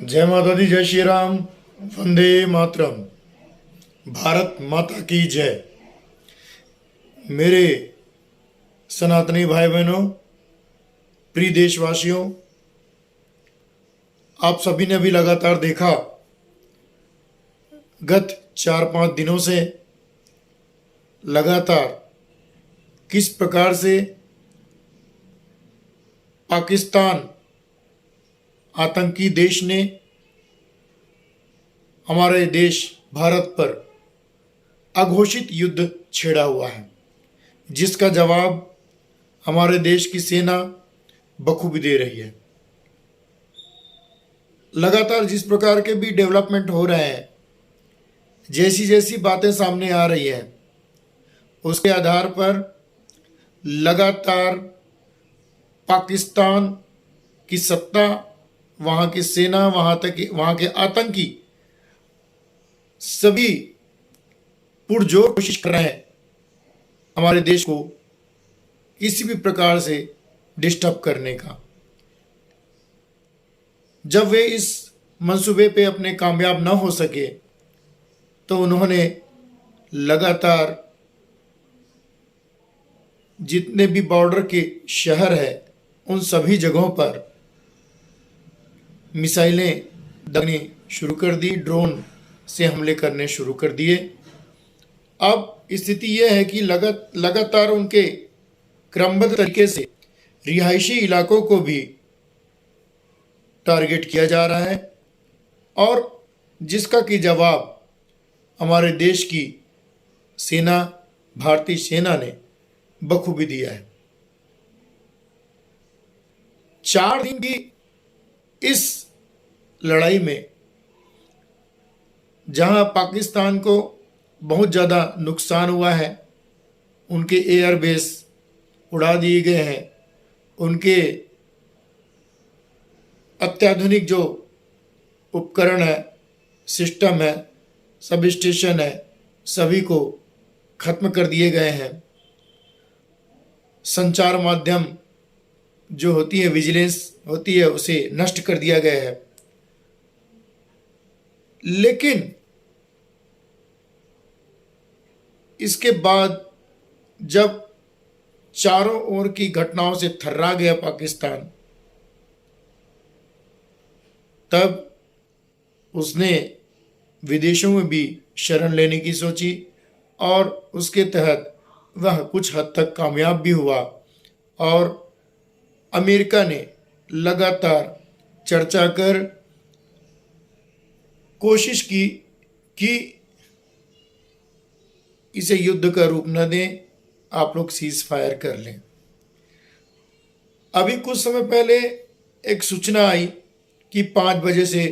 जय माता दी, जय श्री राम, वंदे मातरम। भारत माता की जय। मेरे सनातनी भाई बहनों, प्रिय देशवासियों, आप सभी ने भी लगातार देखा गत 4-5 दिनों से लगातार किस प्रकार से पाकिस्तान आतंकी देश ने हमारे देश भारत पर अघोषित युद्ध छेड़ा हुआ है, जिसका जवाब हमारे देश की सेना बखूबी दे रही है। लगातार जिस प्रकार के भी डेवलपमेंट हो रहे हैं, जैसी जैसी बातें सामने आ रही है, उसके आधार पर लगातार पाकिस्तान की सत्ता, वहाँ की सेना, वहाँ के आतंकी सभी पुरजोर कोशिश कर रहे हैं हमारे देश को किसी भी प्रकार से डिस्टर्ब करने का। जब वे इस मंसूबे पे अपने कामयाब न हो सके तो उन्होंने लगातार जितने भी बॉर्डर के शहर है उन सभी जगहों पर मिसाइलें दागनी शुरू कर दी, ड्रोन से हमले करने शुरू कर दिए। अब स्थिति यह है कि लगातार उनके क्रमबद्ध तरीके से रिहायशी इलाकों को भी टारगेट किया जा रहा है, और जिसका कि जवाब हमारे देश की सेना, भारतीय सेना ने बखूबी दिया है। 4 दिन की इस लड़ाई में जहां पाकिस्तान को बहुत ज़्यादा नुकसान हुआ है, उनके एयरबेस उड़ा दिए गए हैं, उनके अत्याधुनिक जो उपकरण है, सिस्टम है, सब स्टेशन है, सभी को खत्म कर दिए गए हैं। संचार माध्यम जो होती है, विजिलेंस होती है, उसे नष्ट कर दिया गया है। लेकिन इसके बाद जब चारों ओर की घटनाओं से थर्रा गया पाकिस्तान, तब उसने विदेशों में भी शरण लेने की सोची, और उसके तहत वह कुछ हद तक कामयाब भी हुआ। और अमेरिका ने लगातार चर्चा कर कोशिश की कि इसे युद्ध का रूप न दें, आप लोग सीज फायर कर लें। अभी कुछ समय पहले एक सूचना आई कि 5 बजे से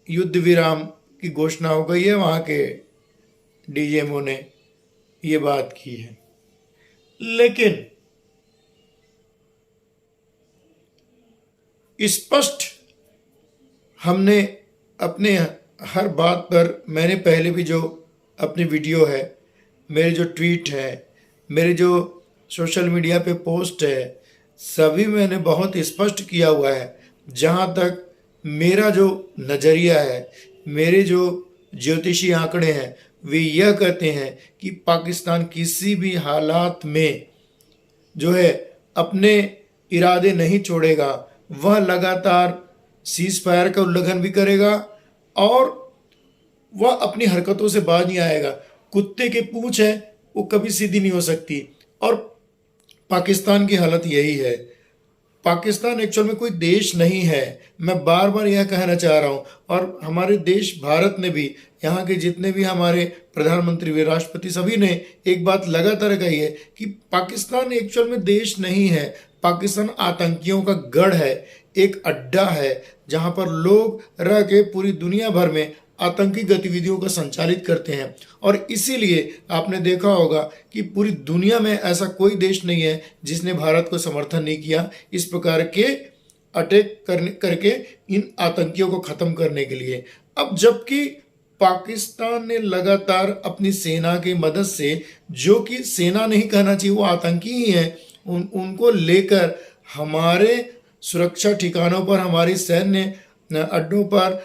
युद्ध विराम की घोषणा हो गई है। वहाँ के डीजीएमओ ने ये बात की है, लेकिन स्पष्ट हमने अपने हर बात पर, मैंने पहले भी जो अपनी वीडियो है, मेरे जो ट्वीट है, मेरे जो सोशल मीडिया पे पोस्ट है, सभी मैंने बहुत स्पष्ट किया हुआ है। जहाँ तक मेरा जो नज़रिया है, मेरे जो ज्योतिषी आंकड़े हैं, वे यह कहते हैं कि पाकिस्तान किसी भी हालात में जो है अपने इरादे नहीं छोड़ेगा। वह लगातार सीज फायर का उल्लंघन भी करेगा और वह अपनी हरकतों से बाज नहीं आएगा। कुत्ते की पूंछ है, वो कभी सीधी नहीं हो सकती, और पाकिस्तान की हालत यही है। पाकिस्तान एक्चुअल में कोई देश नहीं है, मैं बार बार यह कहना चाह रहा हूँ। और हमारे देश भारत ने भी, यहाँ के जितने भी हमारे प्रधानमंत्री व राष्ट्रपति, सभी ने एक बात लगातार कही है कि पाकिस्तान एक्चुअल में देश नहीं है। पाकिस्तान आतंकियों का गढ़ है, एक अड्डा है, जहाँ पर लोग रह के पूरी दुनिया भर में आतंकी गतिविधियों को संचालित करते हैं। और इसीलिए आपने देखा होगा कि पूरी दुनिया में ऐसा कोई देश नहीं है जिसने भारत को समर्थन नहीं किया इस प्रकार के अटैक करके इन आतंकियों को ख़त्म करने के लिए। अब जबकि पाकिस्तान ने लगातार अपनी सेना की मदद से, जो कि सेना नहीं कहना चाहिए, वो आतंकी ही है, उनको लेकर हमारे सुरक्षा ठिकानों पर हमारी सैन्य अड्डों पर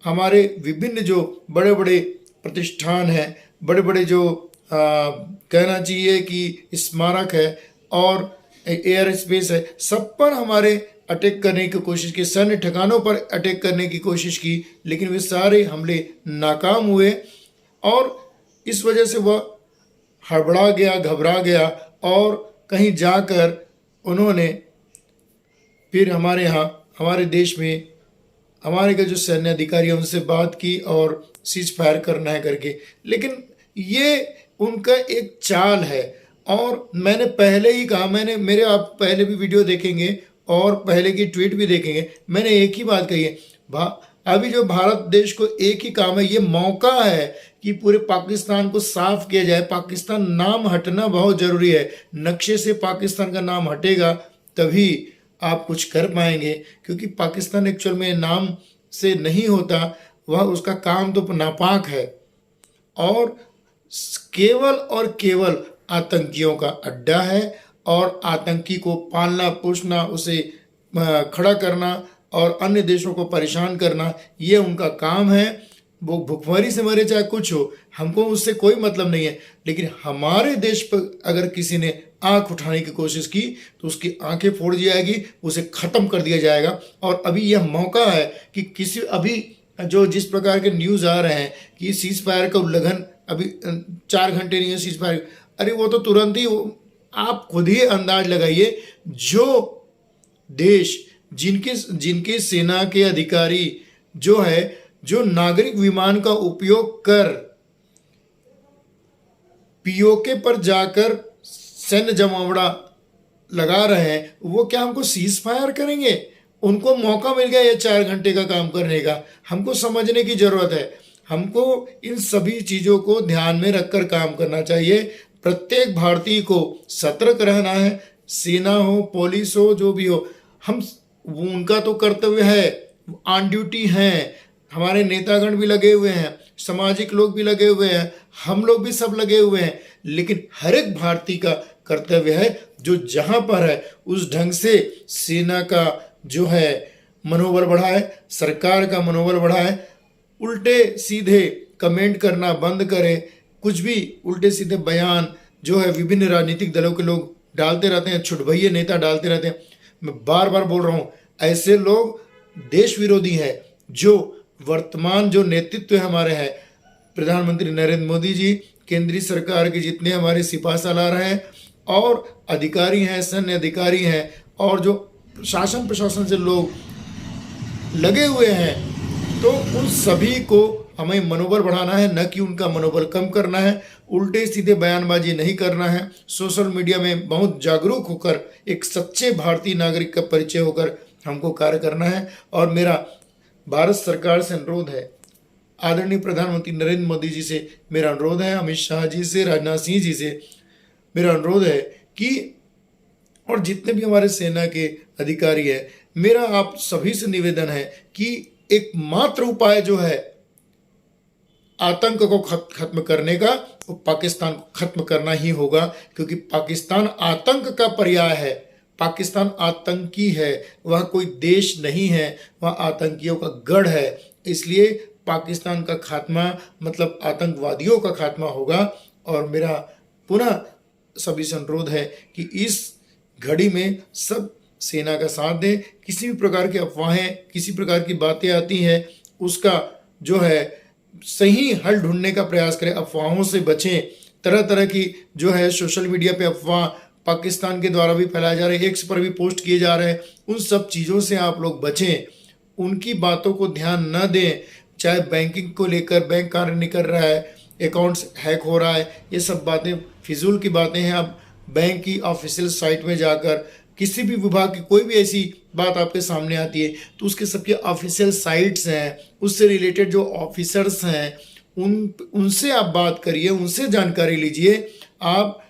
हमारे विभिन्न जो बड़े बड़े प्रतिष्ठान हैं, बड़े बड़े जो कहना चाहिए कि स्मारक है और एयर स्पेस है, सब पर हमारे अटैक करने की कोशिश की, सैन्य ठिकानों पर अटैक करने की कोशिश की, लेकिन वे सारे हमले नाकाम हुए और इस वजह से वह हड़बड़ा गया, घबरा गया और कहीं जाकर उन्होंने फिर हमारे यहाँ, हमारे देश में हमारे के जो सैन्य अधिकारी हैं उनसे बात की और सीज फायर करना है करके। लेकिन ये उनका एक चाल है और मैंने पहले ही कहा, मेरे आप पहले भी वीडियो देखेंगे और पहले की ट्वीट भी देखेंगे, मैंने एक ही बात कही है, अभी जो भारत देश को एक ही काम है, ये मौका है कि पूरे पाकिस्तान को साफ किया जाए। पाकिस्तान नाम हटना बहुत ज़रूरी है, नक्शे से पाकिस्तान का नाम हटेगा तभी आप कुछ कर पाएंगे, क्योंकि पाकिस्तान एक्चुअल में नाम से नहीं होता, वह उसका काम तो नापाक है और केवल आतंकियों का अड्डा है और आतंकी को पालना पोषना, उसे खड़ा करना और अन्य देशों को परेशान करना, ये उनका काम है। वो भुखमरी से मरे चाहे कुछ हो, हमको उससे कोई मतलब नहीं है, लेकिन हमारे देश पर अगर किसी ने आंख उठाने की कोशिश की तो उसकी आंखें फोड़ दी जाएगी, उसे ख़त्म कर दिया जाएगा। और अभी यह मौका है कि किसी अभी जो जिस प्रकार के न्यूज़ आ रहे हैं कि सीज फायर का उल्लंघन अभी 4 घंटे नहीं है सीज फायर, अरे वो तो तुरंत ही, आप खुद ही अंदाज लगाइए, जो देश जिनके सेना के अधिकारी जो नागरिक विमान का उपयोग कर पीओके पर जाकर सैन्य जमावड़ा लगा रहे हैं, वो क्या हमको सीज फायर करेंगे? उनको मौका मिल गया ये 4 घंटे का काम करने का। हमको समझने की ज़रूरत है, हमको इन सभी चीज़ों को ध्यान में रखकर काम करना चाहिए। प्रत्येक भारतीय को सतर्क रहना है, सेना हो, पुलिस हो, जो भी हो, उनका तो कर्तव्य है, ऑन ड्यूटी हैं, हमारे नेतागण भी लगे हुए हैं, सामाजिक लोग भी लगे हुए हैं, हम लोग भी सब लगे हुए हैं, लेकिन हर एक भारतीय का कर्तव्य है जो जहां पर है उस ढंग से सेना का जो है मनोबल बढ़ाए, सरकार का मनोबल बढ़ाए, उल्टे सीधे कमेंट करना बंद करे। कुछ भी उल्टे सीधे बयान जो है विभिन्न राजनीतिक दलों के लोग डालते रहते हैं, छुटभइये नेता डालते रहते हैं। मैं बार बार बोल रहा हूँ, ऐसे लोग देश विरोधी हैं। जो वर्तमान जो नेतृत्व है हमारे हैं, प्रधानमंत्री नरेंद्र मोदी जी, केंद्रीय सरकार के जितने हमारे सिपा सालार हैं और अधिकारी हैं, सैन्य अधिकारी हैं और जो शासन प्रशासन से लोग लगे हुए हैं, तो उन सभी को हमें मनोबल बढ़ाना है, न कि उनका मनोबल कम करना है। उल्टे सीधे बयानबाजी नहीं करना है। सोशल मीडिया में बहुत जागरूक होकर एक सच्चे भारतीय नागरिक का परिचय होकर हमको कार्य करना है। और मेरा भारत सरकार से अनुरोध है, आदरणीय प्रधानमंत्री नरेंद्र मोदी जी से मेरा अनुरोध है, अमित शाह जी से, राजनाथ सिंह जी से मेरा अनुरोध है कि, और जितने भी हमारे सेना के अधिकारी हैं, मेरा आप सभी से निवेदन है कि एकमात्र उपाय जो है आतंक को खत्म करने का, वो पाकिस्तान को खत्म करना ही होगा, क्योंकि पाकिस्तान आतंक का पर्याय है। पाकिस्तान आतंकी है, वह कोई देश नहीं है, वह आतंकियों का गढ़ है। इसलिए पाकिस्तान का खात्मा मतलब आतंकवादियों का खात्मा होगा। और मेरा पुनः सभी से अनुरोध है कि इस घड़ी में सब सेना का साथ दें। किसी भी प्रकार की अफवाहें, किसी प्रकार की बातें आती हैं, उसका जो है सही हल ढूंढने का प्रयास करें, अफवाहों से बचें। तरह तरह की जो है सोशल मीडिया पे अफवाह पाकिस्तान के द्वारा भी फैलाए जा रहे हैं, एक्स पर भी पोस्ट किए जा रहे हैं, उन सब चीज़ों से आप लोग बचें, उनकी बातों को ध्यान न दें। चाहे बैंकिंग को लेकर बैंक कार्य नहीं कर रहा है, अकाउंट्स हैक हो रहा है, ये सब बातें फिजूल की बातें हैं। आप बैंक की ऑफिशियल साइट में जाकर किसी भी विभाग की कोई भी ऐसी बात आपके सामने आती है तो उसके सबके ऑफिशियल साइट्स हैं, उससे रिलेटेड जो ऑफिसर्स हैं उनसे आप बात करिए, उनसे जानकारी लीजिए। आप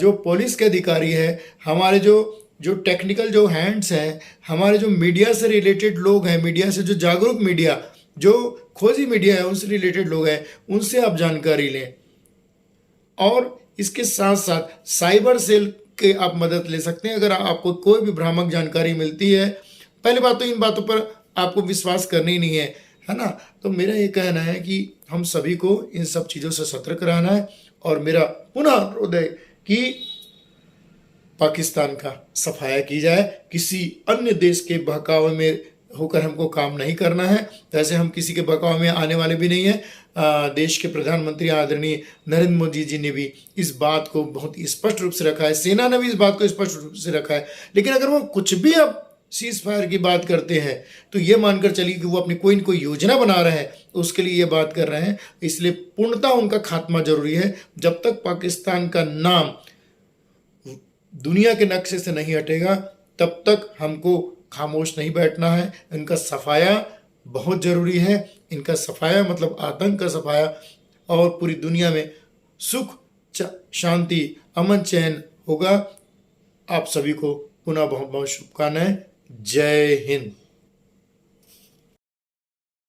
जो पुलिस के अधिकारी हैं, हमारे जो टेक्निकल जो हैंड्स हैं, हमारे जो मीडिया से रिलेटेड लोग हैं, मीडिया से जो जागरूक मीडिया, जो खोजी मीडिया है, उनसे रिलेटेड लोग हैं, उनसे आप जानकारी लें। और इसके साथ साथ साइबर सेल के आप मदद ले सकते हैं। अगर आपको कोई भी भ्रामक जानकारी मिलती है, पहली बात तो इन बातों पर आपको विश्वास करना ही नहीं है ना। तो मेरा ये कहना है कि हम सभी को इन सब चीज़ों से सतर्क रहना है। और मेरा पुनः अनुरोध है कि पाकिस्तान का सफाया की जाए, किसी अन्य देश के बहकावे में होकर हमको काम नहीं करना है। वैसे हम किसी के बहकावे में आने वाले भी नहीं है। देश के प्रधानमंत्री आदरणीय नरेंद्र मोदी जी ने भी इस बात को बहुत ही स्पष्ट रूप से रखा है, सेना ने भी इस बात को स्पष्ट रूप से रखा है। लेकिन अगर वो कुछ भी अब सीज फायर की बात करते हैं तो ये मानकर चलिए कि वो अपनी कोई न कोई योजना बना रहे हैं, उसके लिए ये बात कर रहे हैं। इसलिए पूर्णतः उनका खात्मा जरूरी है। जब तक पाकिस्तान का नाम दुनिया के नक्शे से नहीं हटेगा तब तक हमको खामोश नहीं बैठना है। इनका सफाया बहुत ज़रूरी है। इनका सफाया मतलब आतंक का सफाया, और पूरी दुनिया में सुख शांति अमन चैन होगा। आप सभी को पुनः बहुत बहुत शुभकामनाएं। जय हिंद।